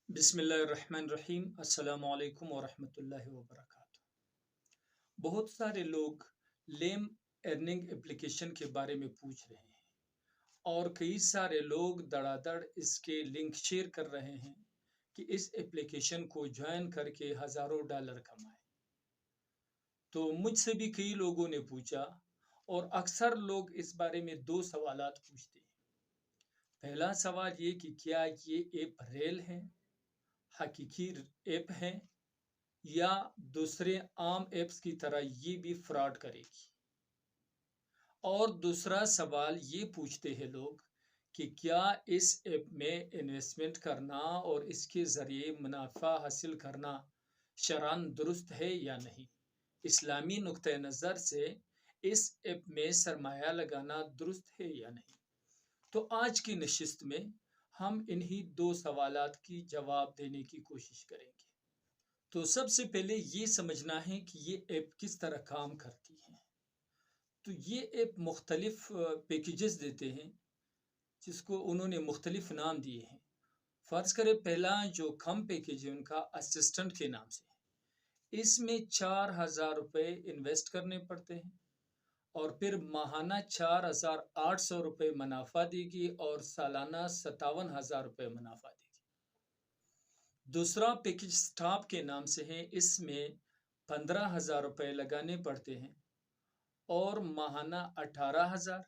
بسم اللہ الرحمن الرحیم۔ السلام علیکم ورحمۃ اللہ وبرکاتہ۔ بہت سارے لوگ لیم ارننگ اپلیکیشن کے بارے میں پوچھ رہے ہیں اور کئی سارے لوگ دڑا دڑ اس کے لنک شیئر کر رہے ہیں کہ اس اپلیکیشن کو جوائن کر کے ہزاروں ڈالر کمائیں۔ تو مجھ سے بھی کئی لوگوں نے پوچھا اور اکثر لوگ اس بارے میں دو سوالات پوچھتے ہیں۔ پہلا سوال یہ کہ کیا یہ ایپ ریل ہے، حقیقی ایپ ہے، یا دوسرے عام ایپس کی طرح یہ بھی فراڈ کرے گی۔ اور دوسرا سوال یہ پوچھتے ہیں لوگ کہ کیا اس ایپ میں انویسٹمنٹ کرنا اور اس کے ذریعے منافع حاصل کرنا شرعاً درست ہے یا نہیں۔ اسلامی نقطہ نظر سے اس ایپ میں سرمایہ لگانا درست ہے یا نہیں۔ تو آج کی نشست میں ہم انہی دو سوالات کی جواب دینے کی کوشش کریں گے۔ تو سب سے پہلے یہ سمجھنا ہے کہ یہ ایپ کس طرح کام کرتی ہے۔ تو یہ ایپ مختلف پیکیجز دیتے ہیں جس کو انہوں نے مختلف نام دیے ہیں۔ فرض کرے پہلا جو کم پیکیج ہے ان کا اسسٹنٹ کے نام سے ہے۔ اس میں 4,000 روپے انویسٹ کرنے پڑتے ہیں اور پھر ماہانہ 4,800 روپے منافع دے گی اور سالانہ 57,000 روپے منافع دے گی۔ دوسرا پیکج سٹاپ کے نام سے ہے۔ اس میں 15,000 روپے لگانے پڑتے ہیں اور ماہانہ 18,000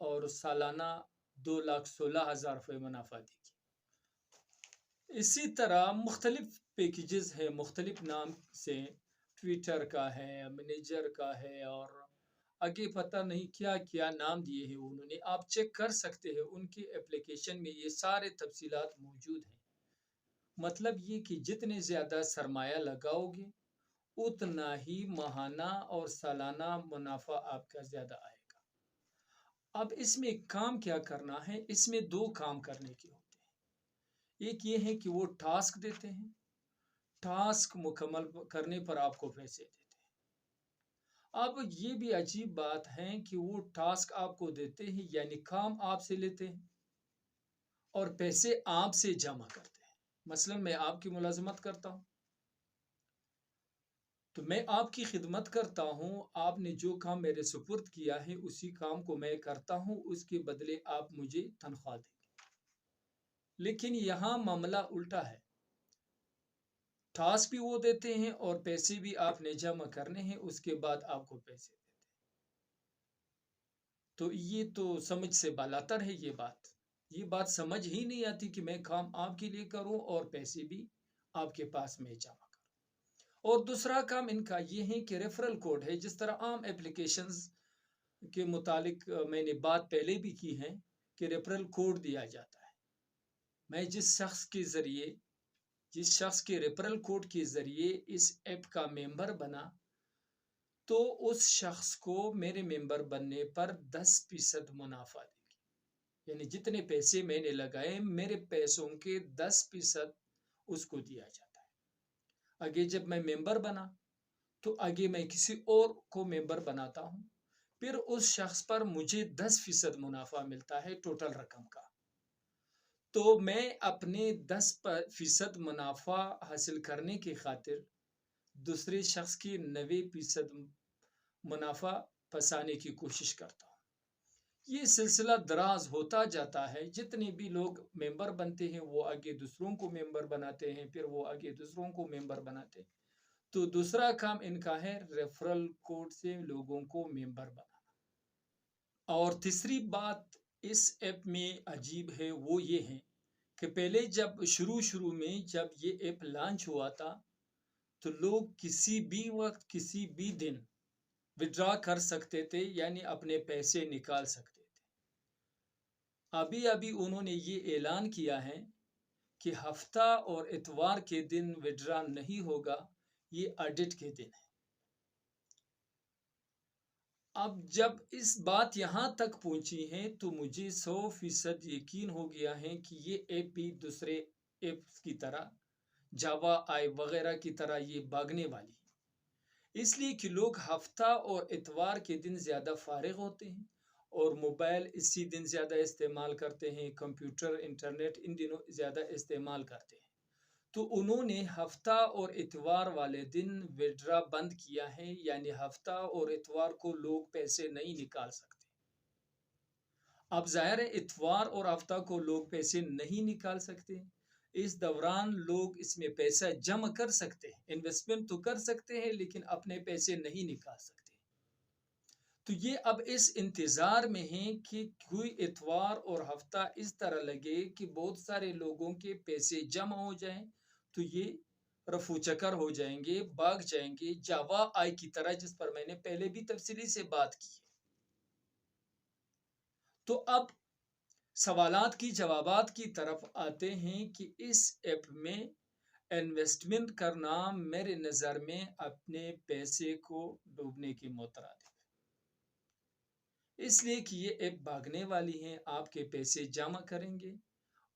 اور سالانہ 2,16,000 روپے منافع دے گی۔ اسی طرح مختلف پیکیجز ہیں مختلف نام سے، ٹویٹر کا ہے، منیجر کا ہے اور آگے پتہ نہیں کیا کیا نام دیے ہیں انہوں نے۔ آپ چیک کر سکتے ہیں، ان کی اپلیکیشن میں یہ سارے تفصیلات موجود ہیں۔ مطلب یہ کہ جتنے زیادہ سرمایہ لگاؤ گے اتنا ہی ماہانہ اور سالانہ منافع آپ کا زیادہ آئے گا۔ اب اس میں کام کیا کرنا ہے؟ اس میں دو کام کرنے کے ہوتے ہیں۔ ایک یہ ہے کہ وہ ٹاسک دیتے ہیں، ٹاسک مکمل کرنے پر آپ کو پیسے دیتے ہیں۔ اب یہ بھی عجیب بات ہے کہ وہ ٹاسک آپ کو دیتے ہیں، یعنی کام آپ سے لیتے ہیں اور پیسے آپ سے جمع کرتے ہیں۔ مثلا میں آپ کی ملازمت کرتا ہوں تو میں آپ کی خدمت کرتا ہوں، آپ نے جو کام میرے سپرد کیا ہے اسی کام کو میں کرتا ہوں، اس کے بدلے آپ مجھے تنخواہ دیں گے۔ لیکن یہاں معاملہ الٹا ہے، ٹاسک بھی وہ دیتے ہیں اور پیسے بھی آپ نے جمع کرنے ہیں، اس کے بعد آپ کو پیسے دیتے ہیں۔ تو یہ تو سمجھ سے بالاتر ہے۔ یہ بات سمجھ ہی نہیں آتی کہ میں کام آپ کے لیے کروں اور پیسے بھی آپ کے پاس میں جمع کروں۔ اور دوسرا کام ان کا یہ ہے کہ ریفرل کوڈ ہے۔ جس طرح عام اپلیکیشنز کے متعلق میں نے بات پہلے بھی کی ہے کہ ریفرل کوڈ دیا جاتا ہے۔ میں جس شخص کے ریفرل کوڈ کے ذریعے اس ایپ کا ممبر بنا تو اس شخص کو میرے ممبر بننے پر 10% منافع دے گی۔ یعنی جتنے پیسے میں نے لگائے میرے پیسوں کے 10% اس کو دیا جاتا ہے۔ آگے جب میں ممبر بنا تو آگے میں کسی اور کو ممبر بناتا ہوں، پھر اس شخص پر مجھے 10% منافع ملتا ہے ٹوٹل رقم کا۔ تو میں اپنے 10% منافع حاصل کرنے کی خاطر دوسرے شخص کی 90% منافع پسانے کی کوشش کرتا ہوں۔ یہ سلسلہ دراز ہوتا جاتا ہے۔ جتنے بھی لوگ ممبر بنتے ہیں وہ آگے دوسروں کو ممبر بناتے ہیں، پھر وہ آگے دوسروں کو ممبر بناتے ہیں۔ تو دوسرا کام ان کا ہے ریفرل کوڈ سے لوگوں کو ممبر بنانا۔ اور تیسری بات اس ایپ میں عجیب ہے وہ یہ ہے کہ پہلے جب شروع میں جب یہ ایپ لانچ ہوا تھا تو لوگ کسی بھی وقت کسی بھی دن وڈرا کر سکتے تھے، یعنی اپنے پیسے نکال سکتے تھے۔ ابھی انہوں نے یہ اعلان کیا ہے کہ ہفتہ اور اتوار کے دن وڈرا نہیں ہوگا، یہ آڈٹ کے دن ہے۔ اب جب اس بات یہاں تک پہنچی ہے تو مجھے 100% یقین ہو گیا ہے کہ یہ ایپ بھی دوسرے ایپس کی طرح جاوا آئی وغیرہ کی طرح یہ بھاگنے والی ہے۔ اس لیے کہ لوگ ہفتہ اور اتوار کے دن زیادہ فارغ ہوتے ہیں اور موبائل اسی دن زیادہ استعمال کرتے ہیں، کمپیوٹر، انٹرنیٹ ان دنوں زیادہ استعمال کرتے ہیں۔ تو انہوں نے ہفتہ اور اتوار والے دن وڈرا بند کیا ہے، یعنی ہفتہ اور اتوار کو لوگ پیسے نہیں نکال سکتے۔ اب ظاہر ہے اتوار اور ہفتہ کو لوگ پیسے نہیں نکال سکتے، اس دوران لوگ اس میں پیسہ جمع کر سکتے ہیں، انویسٹمنٹ تو کر سکتے ہیں لیکن اپنے پیسے نہیں نکال سکتے۔ تو یہ اب اس انتظار میں ہیں کہ کوئی اتوار اور ہفتہ اس طرح لگے کہ بہت سارے لوگوں کے پیسے جمع ہو جائیں تو یہ رفو چکر ہو جائیں گے، بھاگ جائیں گے جاوا آئی کی طرح، جس پر میں نے پہلے بھی تفصیلی سے بات کی ہے۔ تو اب سوالات کی جوابات کی طرف آتے ہیں کہ اس ایپ میں انویسٹمنٹ کرنا میرے نظر میں اپنے پیسے کو ڈوبنے کی مترادف ہے، اس لیے کہ یہ ایپ بھاگنے والی ہیں، آپ کے پیسے جمع کریں گے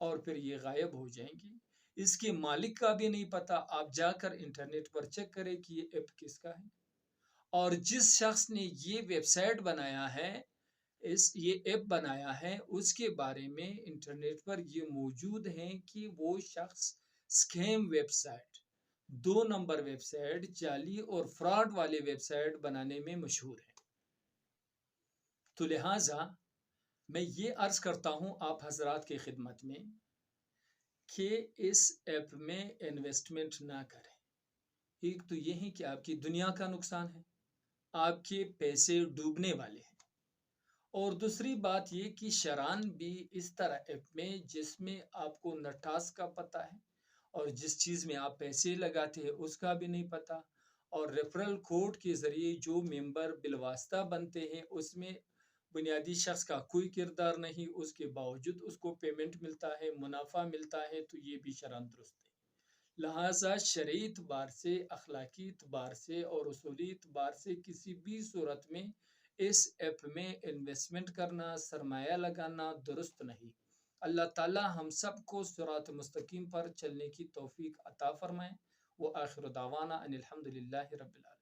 اور پھر یہ غائب ہو جائیں گے، اس کے مالک کا بھی نہیں پتا۔ آپ جا کر انٹرنیٹ پر چیک کریں کہ یہ ایپ کس کا ہے، اور جس شخص نے یہ ویب سائٹ بنایا ہے، یہ ایپ بنایا ہے، اس کے بارے میں انٹرنیٹ پر یہ موجود ہے کہ وہ شخص scheme website, 2 number website, جعلی اور فراڈ والے ویب سائٹ بنانے میں مشہور ہے۔ تو لہٰذا میں یہ عرض کرتا ہوں آپ حضرات کی خدمت میں کہ اس ایپ میں انویسٹمنٹ نہ کریں۔ ایک تو یہ ہے کہ آپ کی دنیا کا نقصان ہے، آپ کے پیسے ڈوبنے والے ہیں، اور دوسری بات یہ کہ شران بھی اس طرح ایپ میں جس میں آپ کو نٹاس کا پتہ ہے اور جس چیز میں آپ پیسے لگاتے ہیں اس کا بھی نہیں پتہ، اور ریفرل کوڈ کے ذریعے جو ممبر بالواسطہ بنتے ہیں اس میں بنیادی شخص کا کوئی کردار نہیں، اس کے باوجود اس کو پیمنٹ ملتا ہے، منافع ملتا ہے، تو یہ بھی شرعاً درست ہے۔ لہٰذا شرعی اعتبار سے، اخلاقی اعتبار سے اور اصولی اعتبار سے کسی بھی صورت میں اس ایپ میں انویسٹمنٹ کرنا، سرمایہ لگانا درست نہیں۔ اللہ تعالی ہم سب کو صراط مستقیم پر چلنے کی توفیق عطا فرمائے۔ وآخر دعوانا ان الحمد للہ رب العالمین۔